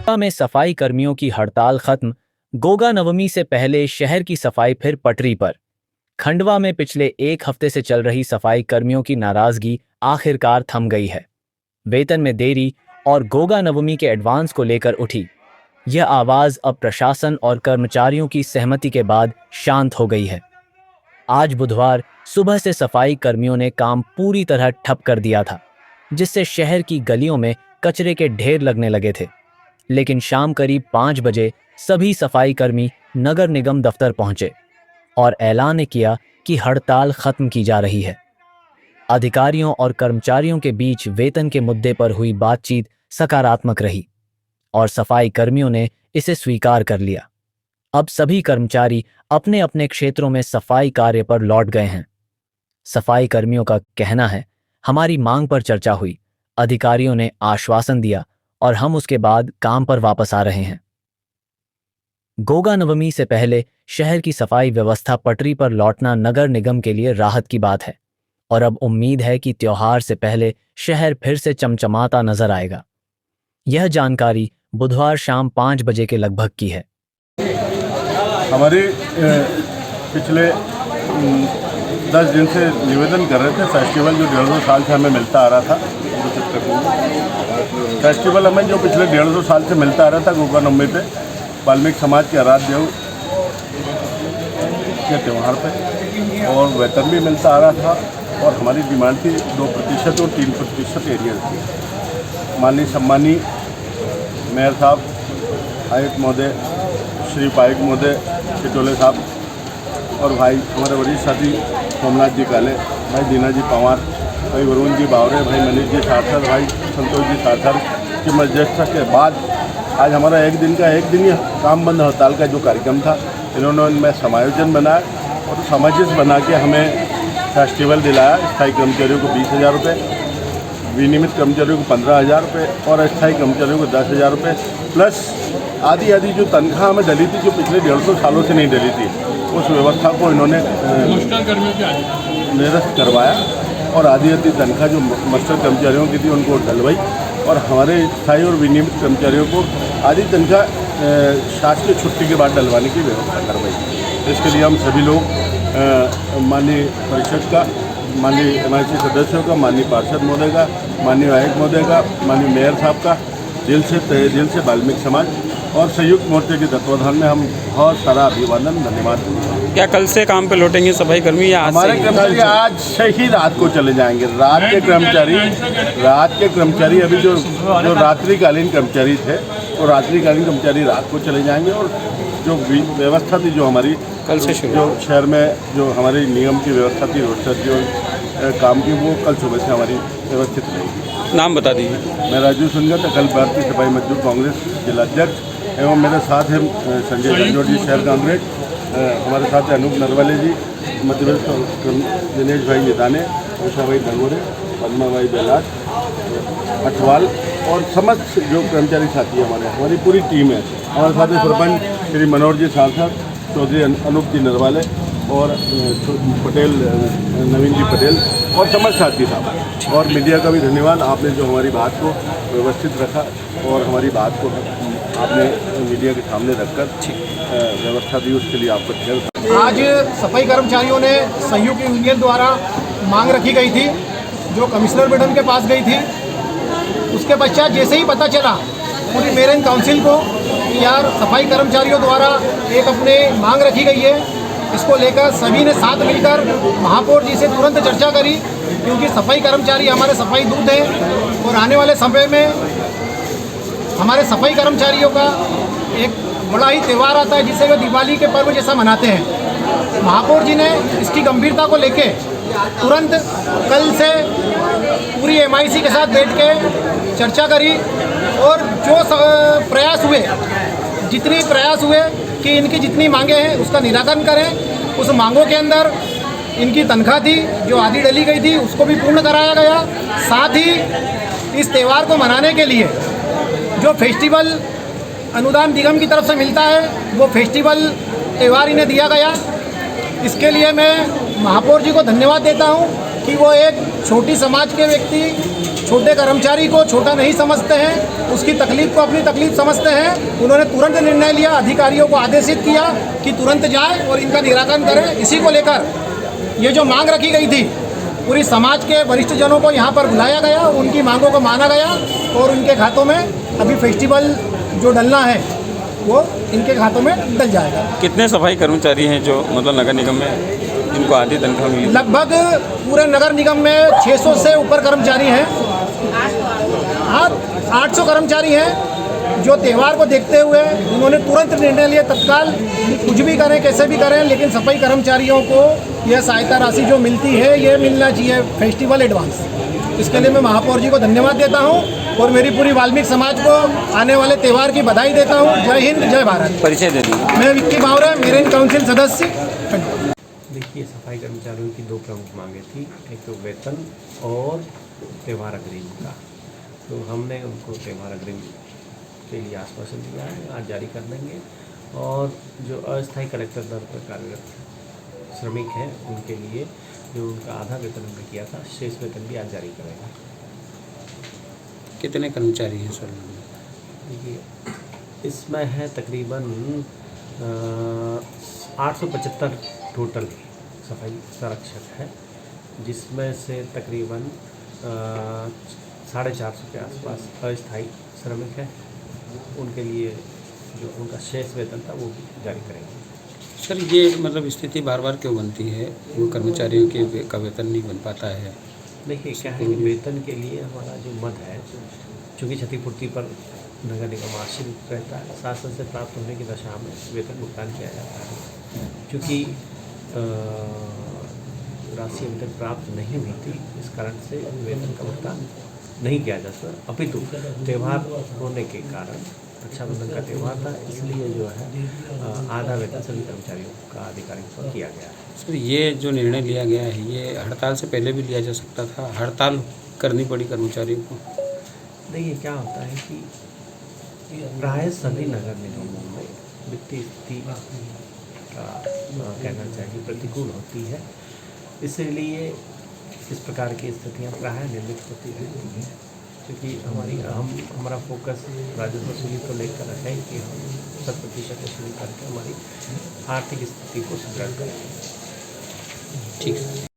में सफाई कर्मियों की हड़ताल खत्म। गोगा नवमी से पहले शहर की सफाई फिर पटरी पर। खंडवा में पिछले एक हफ्ते से चल रही सफाई कर्मियों की नाराजगी आखिरकार थम गई है। वेतन में देरी और गोगा नवमी के एडवांस को लेकर उठी यह आवाज अब प्रशासन और कर्मचारियों की सहमति के बाद शांत हो गई है। आज बुधवार सुबह से सफाई कर्मियों ने काम पूरी तरह ठप कर दिया था, जिससे शहर की गलियों में कचरे के ढेर लगने लगे थे। लेकिन शाम करीब 5 बजे सभी सफाई कर्मी नगर निगम दफ्तर पहुंचे और ऐलान किया कि हड़ताल खत्म की जा रही है। अधिकारियों और कर्मचारियों के बीच वेतन के मुद्दे पर हुई बातचीत सकारात्मक रही और सफाई कर्मियों ने इसे स्वीकार कर लिया। अब सभी कर्मचारी अपने अपने क्षेत्रों में सफाई कार्य पर लौट गए हैं। सफाई कर्मियों का कहना है, हमारी मांग पर चर्चा हुई, अधिकारियों ने आश्वासन दिया और हम उसके बाद काम पर वापस आ रहे हैं। गोगा नवमी से पहले शहर की सफाई व्यवस्था पटरी पर लौटना नगर निगम के लिए राहत की बात है और अब उम्मीद है कि त्योहार से पहले शहर फिर से चमचमाता नजर आएगा। यह जानकारी बुधवार शाम 5 बजे के लगभग की है। हमारे पिछले 10 दिन से निवेदन कर रहे थे, फेस्टिवल जो 150 साल से हमें मिलता आ रहा था, फेस्टिवल हमें जो पिछले 150 साल से मिलता आ रहा था गोगा नवमी पे, वाल्मीकि समाज के आराध्य देव के त्यौहार पे, और वेतन भी मिलता आ रहा था। और हमारी डिमांड थी 2% और 3% एरियर थी। माननीय सम्मानी मेयर साहब, आयुक्त महोदय, श्री पायक महोदय, चिटोले साहब और भाई हमारे वरिष्ठ साथी सोमनाथ जी काले, भाई दीना जी पवार, भाई वरुण जी बावरे, भाई मनीष जी सार्थर, भाई संतोष जी सार्थर की मध्यस्थता के बाद आज हमारा एक दिन ही काम बंद हड़ताल का जो कार्यक्रम था, इन्होंने उनमें समायोजन बनाया और सामंजस्य बना के हमें फेस्टिवल दिलाया। स्थायी कर्मचारियों को 20,000 रुपये, विनियमित कर्मचारियों को 15,000 रुपये और अस्थायी कर्मचारियों को 10,000 रुपये, प्लस आधी जो तनख्वाह हमें डली थी, जो पिछले 150 सालों से नहीं डली थी, उस व्यवस्था को इन्होंने निरस्त करवाया और आधी तनख्वाह जो मास्टर कर्मचारियों की थी उनको डलवाई और हमारे स्थायी और विनियमित कर्मचारियों को आधी तनख्वाह शासकीय छुट्टी के बाद डलवाने की व्यवस्था करवाई। इसके लिए हम सभी लोग माननीय परिषद का, माननीय MIC सदस्यों का, माननीय पार्षद महोदय का, माननीय आयुक्त महोदय का, माननीय मेयर साहब का दिल से वाल्मीकि समाज और संयुक्त मोर्चे के तत्वाधान में हम बहुत सारा अभिवादन धन्यवाद देते हैं। क्या कल से काम पे लौटेंगे सफाई कर्मी या हमारे कर्मचारी आज से ही रात को चले जाएंगे? रात के कर्मचारी अभी जो रात्रिकालीन कर्मचारी थे, तो रात्रिकालीन कर्मचारी रात को चले जाएंगे और जो व्यवस्था थी जो हमारी कल से शुरू, जो शहर में जो हमारी निगम की व्यवस्था थी, रोस्टर थी और काम की, वो कल सुबह से हमारी व्यवस्थित रहेगी। नाम बता दीजिए। मैं राजू सुनगत, अखिल भारतीय सफाई मजदूर कांग्रेस जिला अध्यक्ष, एवं मेरे साथ हैं संजय गंजोर जी शहर कांग्रेस, हमारे साथ हैं अनूप नरवाले जी, मध्य प्रदेश दिनेश भाई निदाने, उषा भाई डंगोरे, पद्मा भाई बेलाट, अठवाल और समस्त जो कर्मचारी साथी हैं हमारी पूरी टीम है। हमारे साथ सरपंच श्री मनोहर जी सार्थर, चौधरी अनूप जी नरवाले और पटेल नवीन जी पटेल और समस्त साथी साहब, और मीडिया का भी धन्यवाद। आपने जो हमारी बात को व्यवस्थित रखा और हमारी बात को आपने मीडिया के सामने रखकर व्यवस्था दी, उसके लिए आपको धन्यवाद। आज सफाई कर्मचारियों ने संयुक्त यूनियन द्वारा मांग रखी गई थी, जो कमिश्नर मैडम के पास गई थी। उसके पश्चात जैसे ही पता चला पूरी मेयर काउंसिल को कि यार सफाई कर्मचारियों द्वारा एक अपने मांग रखी गई है, इसको लेकर सभी ने साथ मिलकर महापौर जी से तुरंत चर्चा करी, क्योंकि सफाई कर्मचारी हमारे सफाई दूत हैं और आने वाले समय में हमारे सफाई कर्मचारियों का एक बड़ा ही त्यौहार आता है, जिसे वे दिवाली के पर्व जैसा मनाते हैं। महापौर जी ने इसकी गंभीरता को लेके तुरंत कल से पूरी MIC के साथ बैठ के चर्चा करी और जो जितने प्रयास हुए कि इनकी जितनी मांगे हैं उसका निराकरण करें। उस मांगों के अंदर इनकी तनख्वाह थी जो आधी डली गई थी, उसको भी पूर्ण कराया गया। साथ ही इस त्यौहार को मनाने के लिए जो फेस्टिवल अनुदान निगम की तरफ से मिलता है, वो फेस्टिवल त्यौहार इन्हें दिया गया। इसके लिए मैं महापौर जी को धन्यवाद देता हूँ कि वो एक छोटी समाज के व्यक्ति छोटे कर्मचारी को छोटा नहीं समझते हैं, उसकी तकलीफ को अपनी तकलीफ समझते हैं। उन्होंने तुरंत निर्णय लिया, अधिकारियों को आदेशित किया कि तुरंत जाए और इनका निराकरण करें। इसी को लेकर ये जो मांग रखी गई थी, पूरी समाज के वरिष्ठ जनों को यहाँ पर बुलाया गया, उनकी मांगों को माना गया और उनके खातों में अभी फेस्टिवल जो डलना है वो इनके खातों में डल जाएगा। कितने सफाई कर्मचारी हैं जो मतलब नगर निगम में जिनको आधी तनख्वाह मिली? लगभग पूरे नगर निगम में 600 से ऊपर कर्मचारी हैं। हाँ, 800 कर्मचारी हैं जो त्यौहार को देखते हुए उन्होंने तुरंत निर्णय लिया तत्काल कि कुछ भी करें, कैसे भी करें, लेकिन सफाई कर्मचारियों को यह सहायता राशि जो मिलती है ये मिलना चाहिए फेस्टिवल एडवांस। इसके लिए मैं महापौर जी को धन्यवाद देता हूँ और मेरी पूरी वाल्मीकि समाज को आने वाले त्यौहार की बधाई देता हूँ। जय हिंद, जय भारत। परिचय दे दीजिए। मैं विक्की बावरा, मेरेन काउंसिल सदस्य। देखिए, सफाई कर्मचारियों की दो प्रमुख मांगें थी, एक तो वेतन और त्यौहार अग्रिम का। तो हमने उनको त्यौहार अग्रिम के लिए आश्वासन दिया है, आज जारी कर देंगे। और जो अस्थायी कलेक्टर दर पर कार्यरत श्रमिक हैं उनके लिए जो उनका आधा वेतन हमने किया था, शेष वेतन भी आज जारी करेंगे। कितने कर्मचारी हैं सर? देखिए, इसमें है तकरीबन 875 टोटल सफाई संरक्षक है, जिसमें से तकरीबन 450 के आसपास अस्थायी श्रमिक है। उनके लिए जो उनका शेष वेतन था वो भी जारी करेंगे। सर, ये मतलब स्थिति बार बार क्यों बनती है? वो कर्मचारियों के का वेतन नहीं बन पाता है। देखिए, क्या है कि वेतन के लिए हमारा जो मद है, चूँकि क्षतिपूर्ति पर नगर निगम आश्रित रहता है, शासन से प्राप्त होने की दशा में वेतन भुगतान किया जाता है। चूँकि राशि अभी तक प्राप्त नहीं हुई थी, इस कारण से वेतन का भुगतान नहीं किया जा सकता। अपितु त्यौहार होने के कारण, रक्षाबंधन का त्यौहार था, इसलिए जो है आधा वेतन सभी कर्मचारियों का आधिकारिक पर किया गया है। सर, ये जो निर्णय लिया गया है ये हड़ताल से पहले भी लिया जा सकता था। हड़ताल करनी पड़ी कर्मचारियों को। देखिए, क्या होता है कि प्राय सभी नगर निगमों में वित्तीय स्थिति का कहना चाहिए प्रतिकूल होती है, इसलिए इस प्रकार की स्थितियाँ प्राय निर्मित होती रहती हैं। क्योंकि हमारा फोकस राजस्व वसूली को लेकर है कि हम 100% वसूली करके हमारी आर्थिक स्थिति को सुदृढ़ करें। ठीक है।